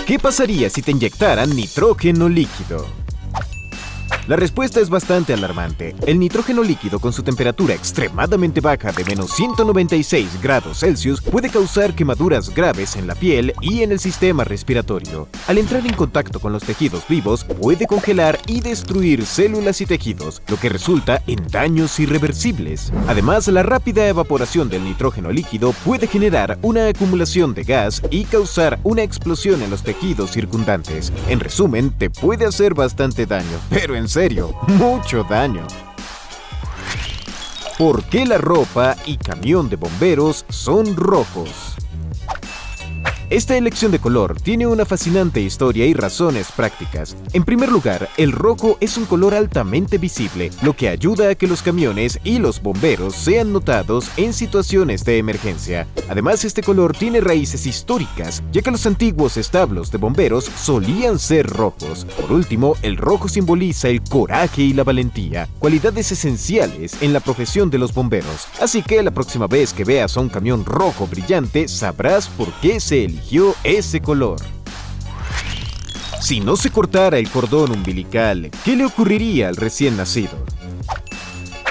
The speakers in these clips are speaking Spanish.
¿Qué pasaría si te inyectaran nitrógeno líquido? La respuesta es bastante alarmante. El nitrógeno líquido, con su temperatura extremadamente baja de menos 196 grados Celsius, puede causar quemaduras graves en la piel y en el sistema respiratorio. Al entrar en contacto con los tejidos vivos, puede congelar y destruir células y tejidos, lo que resulta en daños irreversibles. Además, la rápida evaporación del nitrógeno líquido puede generar una acumulación de gas y causar una explosión en los tejidos circundantes. En resumen, te puede hacer bastante daño, pero en serio, mucho daño. ¿Por qué la ropa y camión de bomberos son rojos? Esta elección de color tiene una fascinante historia y razones prácticas. En primer lugar, el rojo es un color altamente visible, lo que ayuda a que los camiones y los bomberos sean notados en situaciones de emergencia. Además, este color tiene raíces históricas, ya que los antiguos establos de bomberos solían ser rojos. Por último, el rojo simboliza el coraje y la valentía, cualidades esenciales en la profesión de los bomberos. Así que la próxima vez que veas a un camión rojo brillante, sabrás por qué se eligió ese color. Si no se cortara el cordón umbilical, ¿qué le ocurriría al recién nacido?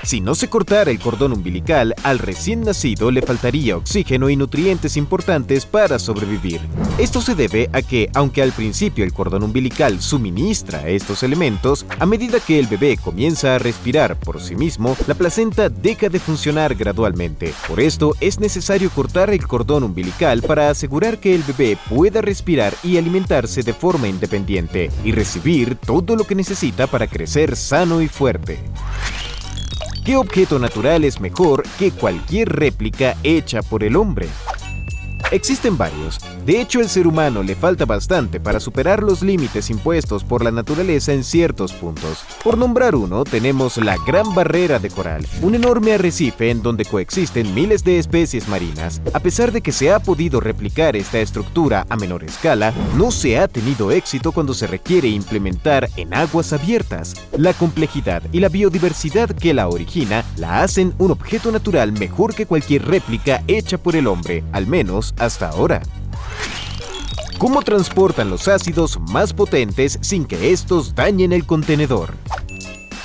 Si no se cortara el cordón umbilical, al recién nacido le faltaría oxígeno y nutrientes importantes para sobrevivir. Esto se debe a que, aunque al principio el cordón umbilical suministra estos elementos, a medida que el bebé comienza a respirar por sí mismo, la placenta deja de funcionar gradualmente. Por esto, es necesario cortar el cordón umbilical para asegurar que el bebé pueda respirar y alimentarse de forma independiente y recibir todo lo que necesita para crecer sano y fuerte. ¿Qué objeto natural es mejor que cualquier réplica hecha por el hombre? Existen varios. De hecho, el ser humano le falta bastante para superar los límites impuestos por la naturaleza en ciertos puntos. Por nombrar uno, tenemos la Gran Barrera de Coral, un enorme arrecife en donde coexisten miles de especies marinas. A pesar de que se ha podido replicar esta estructura a menor escala, no se ha tenido éxito cuando se requiere implementar en aguas abiertas. La complejidad y la biodiversidad que la origina la hacen un objeto natural mejor que cualquier réplica hecha por el hombre, al menos hasta ahora. ¿Cómo transportan los ácidos más potentes sin que estos dañen el contenedor?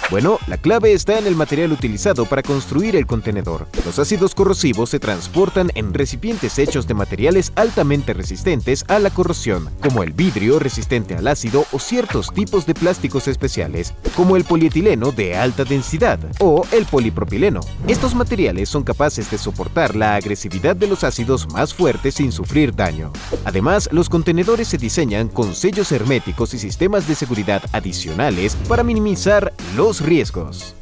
Bueno, la clave está en el material utilizado para construir el contenedor. Los ácidos corrosivos se transportan en recipientes hechos de materiales altamente resistentes a la corrosión, como el vidrio resistente al ácido o ciertos tipos de plásticos especiales, como el polietileno de alta densidad o el polipropileno. Estos materiales son capaces de soportar la agresividad de los ácidos más fuertes sin sufrir daño. Además, los contenedores se diseñan con sellos herméticos y sistemas de seguridad adicionales para minimizar los riesgos.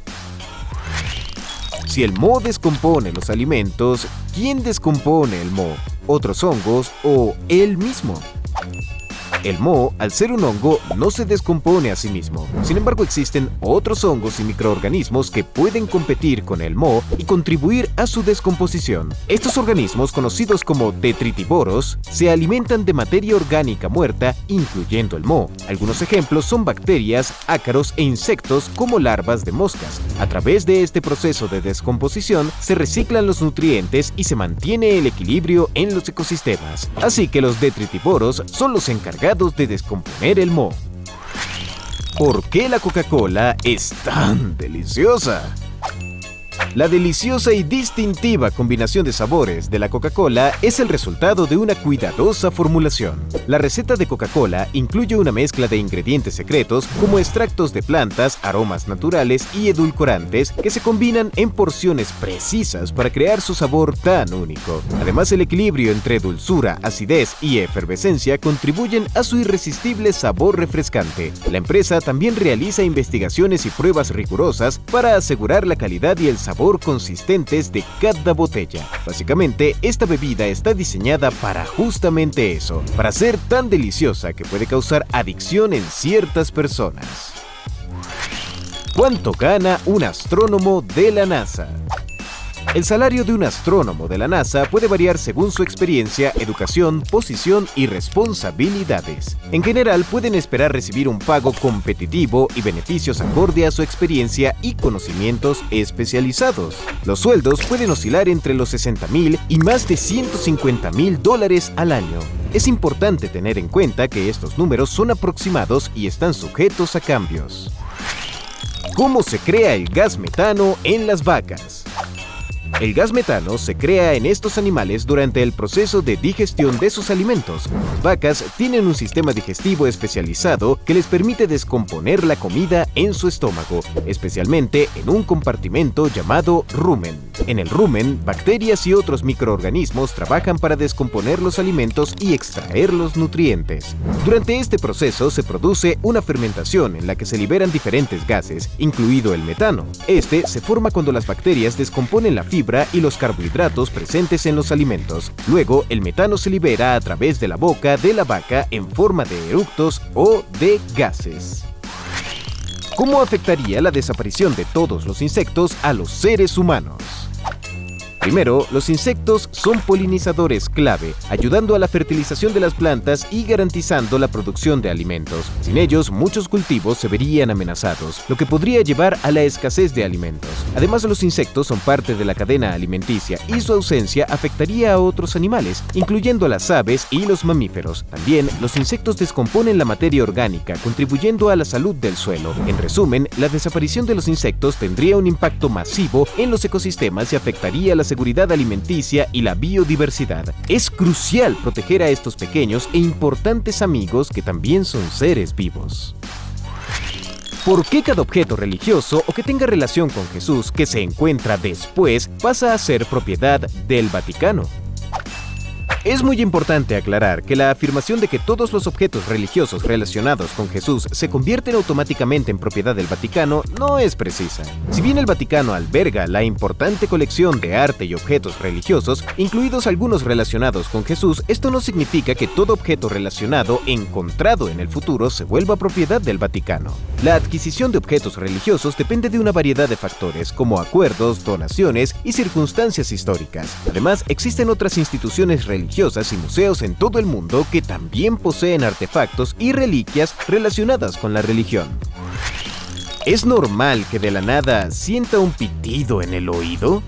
Si el moho descompone los alimentos, ¿quién descompone el moho? ¿Otros hongos o él mismo? El moho, al ser un hongo, no se descompone a sí mismo. Sin embargo, existen otros hongos y microorganismos que pueden competir con el moho y contribuir a su descomposición. Estos organismos, conocidos como detritivoros, se alimentan de materia orgánica muerta, incluyendo el moho. Algunos ejemplos son bacterias, ácaros e insectos como larvas de moscas. A través de este proceso de descomposición, se reciclan los nutrientes y se mantiene el equilibrio en los ecosistemas. Así que los detritivoros son los encargados de descomponer el moho. ¿Por qué la Coca-Cola es tan deliciosa? La deliciosa y distintiva combinación de sabores de la Coca-Cola es el resultado de una cuidadosa formulación. La receta de Coca-Cola incluye una mezcla de ingredientes secretos como extractos de plantas, aromas naturales y edulcorantes que se combinan en porciones precisas para crear su sabor tan único. Además, el equilibrio entre dulzura, acidez y efervescencia contribuyen a su irresistible sabor refrescante. La empresa también realiza investigaciones y pruebas rigurosas para asegurar la calidad y el sabor consistentes de cada botella. Básicamente, esta bebida está diseñada para justamente eso, para ser tan deliciosa que puede causar adicción en ciertas personas. ¿Cuánto gana un astrónomo de la NASA? El salario de un astrónomo de la NASA puede variar según su experiencia, educación, posición y responsabilidades. En general, pueden esperar recibir un pago competitivo y beneficios acorde a su experiencia y conocimientos especializados. Los sueldos pueden oscilar entre los $60,000 y más de $150,000 al año. Es importante tener en cuenta que estos números son aproximados y están sujetos a cambios. ¿Cómo se crea el gas metano en las vacas? El gas metano se crea en estos animales durante el proceso de digestión de sus alimentos. Las vacas tienen un sistema digestivo especializado que les permite descomponer la comida en su estómago, especialmente en un compartimento llamado rumen. En el rumen, bacterias y otros microorganismos trabajan para descomponer los alimentos y extraer los nutrientes. Durante este proceso se produce una fermentación en la que se liberan diferentes gases, incluido el metano. Este se forma cuando las bacterias descomponen la fibra y los carbohidratos presentes en los alimentos. Luego, el metano se libera a través de la boca de la vaca en forma de eructos o de gases. ¿Cómo afectaría la desaparición de todos los insectos a los seres humanos? Primero, los insectos son polinizadores clave, ayudando a la fertilización de las plantas y garantizando la producción de alimentos. Sin ellos, muchos cultivos se verían amenazados, lo que podría llevar a la escasez de alimentos. Además, los insectos son parte de la cadena alimenticia y su ausencia afectaría a otros animales, incluyendo a las aves y los mamíferos. También, los insectos descomponen la materia orgánica, contribuyendo a la salud del suelo. En resumen, la desaparición de los insectos tendría un impacto masivo en los ecosistemas y afectaría la seguridad alimenticia y la biodiversidad. Es crucial proteger a estos pequeños e importantes amigos que también son seres vivos. ¿Por qué cada objeto religioso o que tenga relación con Jesús que se encuentra después pasa a ser propiedad del Vaticano? Es muy importante aclarar que la afirmación de que todos los objetos religiosos relacionados con Jesús se convierten automáticamente en propiedad del Vaticano no es precisa. Si bien el Vaticano alberga la importante colección de arte y objetos religiosos, incluidos algunos relacionados con Jesús, esto no significa que todo objeto relacionado encontrado en el futuro se vuelva propiedad del Vaticano. La adquisición de objetos religiosos depende de una variedad de factores, como acuerdos, donaciones y circunstancias históricas. Además, existen otras instituciones religiosas y museos en todo el mundo que también poseen artefactos y reliquias relacionadas con la religión. ¿Es normal que de la nada sienta un pitido en el oído?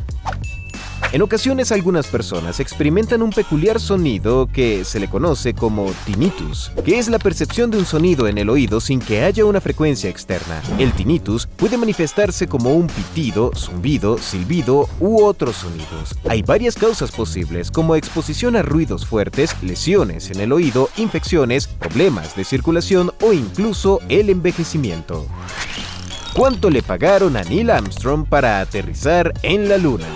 En ocasiones algunas personas experimentan un peculiar sonido que se le conoce como tinnitus, que es la percepción de un sonido en el oído sin que haya una frecuencia externa. El tinnitus puede manifestarse como un pitido, zumbido, silbido u otros sonidos. Hay varias causas posibles, como exposición a ruidos fuertes, lesiones en el oído, infecciones, problemas de circulación o incluso el envejecimiento. ¿Cuánto le pagaron a Neil Armstrong para aterrizar en la Luna?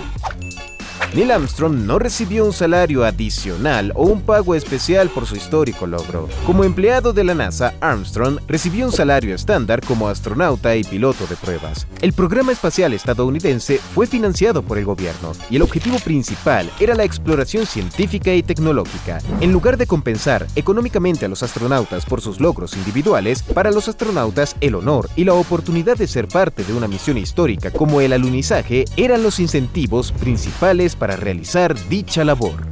Neil Armstrong no recibió un salario adicional o un pago especial por su histórico logro. Como empleado de la NASA, Armstrong recibió un salario estándar como astronauta y piloto de pruebas. El programa espacial estadounidense fue financiado por el gobierno y el objetivo principal era la exploración científica y tecnológica. En lugar de compensar económicamente a los astronautas por sus logros individuales, para los astronautas el honor y la oportunidad de ser parte de una misión histórica como el alunizaje eran los incentivos principales para realizar dicha labor.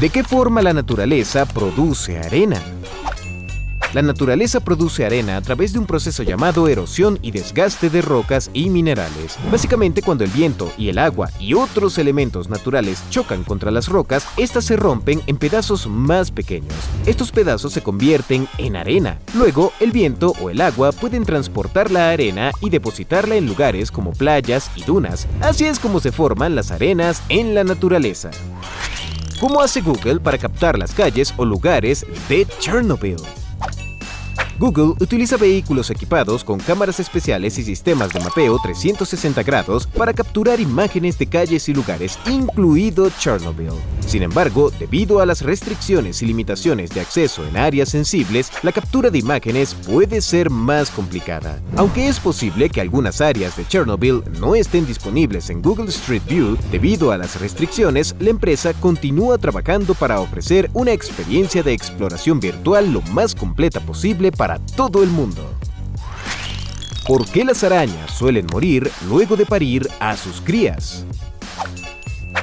¿De qué forma la naturaleza produce arena? La naturaleza produce arena a través de un proceso llamado erosión y desgaste de rocas y minerales. Básicamente, cuando el viento y el agua y otros elementos naturales chocan contra las rocas, estas se rompen en pedazos más pequeños. Estos pedazos se convierten en arena. Luego, el viento o el agua pueden transportar la arena y depositarla en lugares como playas y dunas. Así es como se forman las arenas en la naturaleza. ¿Cómo hace Google para captar las calles o lugares de Chernobyl? Google utiliza vehículos equipados con cámaras especiales y sistemas de mapeo 360 grados para capturar imágenes de calles y lugares, incluido Chernobyl. Sin embargo, debido a las restricciones y limitaciones de acceso en áreas sensibles, la captura de imágenes puede ser más complicada. Aunque es posible que algunas áreas de Chernobyl no estén disponibles en Google Street View, debido a las restricciones, la empresa continúa trabajando para ofrecer una experiencia de exploración virtual lo más completa posible para todo el mundo. ¿Por qué las arañas suelen morir luego de parir a sus crías?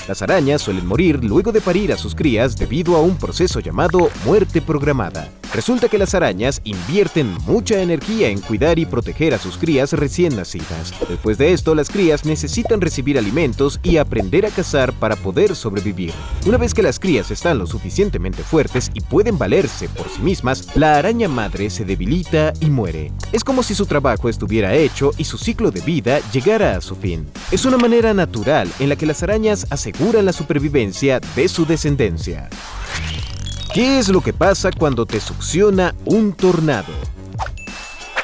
Las arañas suelen morir luego de parir a sus crías debido a un proceso llamado muerte programada. Resulta que las arañas invierten mucha energía en cuidar y proteger a sus crías recién nacidas. Después de esto, las crías necesitan recibir alimentos y aprender a cazar para poder sobrevivir. Una vez que las crías están lo suficientemente fuertes y pueden valerse por sí mismas, la araña madre se debilita y muere. Es como si su trabajo estuviera hecho y su ciclo de vida llegara a su fin. Es una manera natural en la que las arañas aseguran la supervivencia de su descendencia. ¿Qué es lo que pasa cuando te succiona un tornado?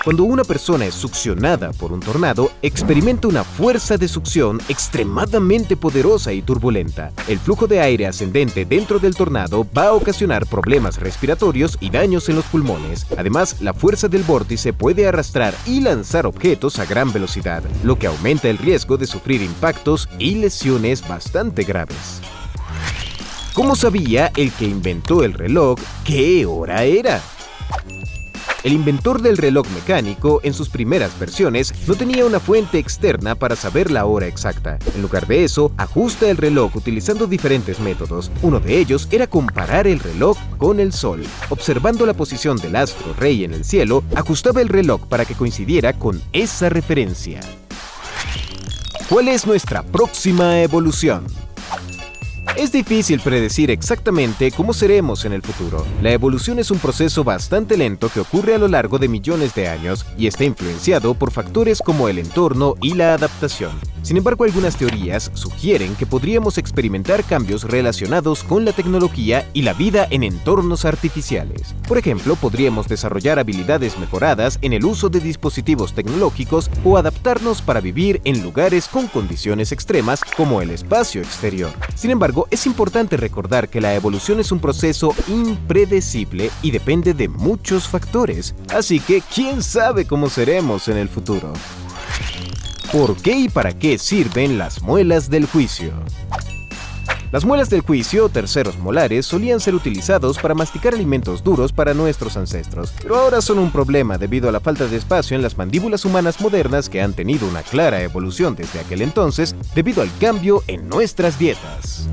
Cuando una persona es succionada por un tornado, experimenta una fuerza de succión extremadamente poderosa y turbulenta. El flujo de aire ascendente dentro del tornado va a ocasionar problemas respiratorios y daños en los pulmones. Además, la fuerza del vórtice puede arrastrar y lanzar objetos a gran velocidad, lo que aumenta el riesgo de sufrir impactos y lesiones bastante graves. ¿Cómo sabía el que inventó el reloj qué hora era? El inventor del reloj mecánico, en sus primeras versiones, no tenía una fuente externa para saber la hora exacta. En lugar de eso, ajusta el reloj utilizando diferentes métodos. Uno de ellos era comparar el reloj con el sol. Observando la posición del astro rey en el cielo, ajustaba el reloj para que coincidiera con esa referencia. ¿Cuál es nuestra próxima evolución? Es difícil predecir exactamente cómo seremos en el futuro. La evolución es un proceso bastante lento que ocurre a lo largo de millones de años y está influenciado por factores como el entorno y la adaptación. Sin embargo, algunas teorías sugieren que podríamos experimentar cambios relacionados con la tecnología y la vida en entornos artificiales. Por ejemplo, podríamos desarrollar habilidades mejoradas en el uso de dispositivos tecnológicos o adaptarnos para vivir en lugares con condiciones extremas como el espacio exterior. Sin embargo, es importante recordar que la evolución es un proceso impredecible y depende de muchos factores. Así que, ¿quién sabe cómo seremos en el futuro? ¿Por qué y para qué sirven las muelas del juicio? Las muelas del juicio, terceros molares, solían ser utilizados para masticar alimentos duros para nuestros ancestros, pero ahora son un problema debido a la falta de espacio en las mandíbulas humanas modernas que han tenido una clara evolución desde aquel entonces debido al cambio en nuestras dietas.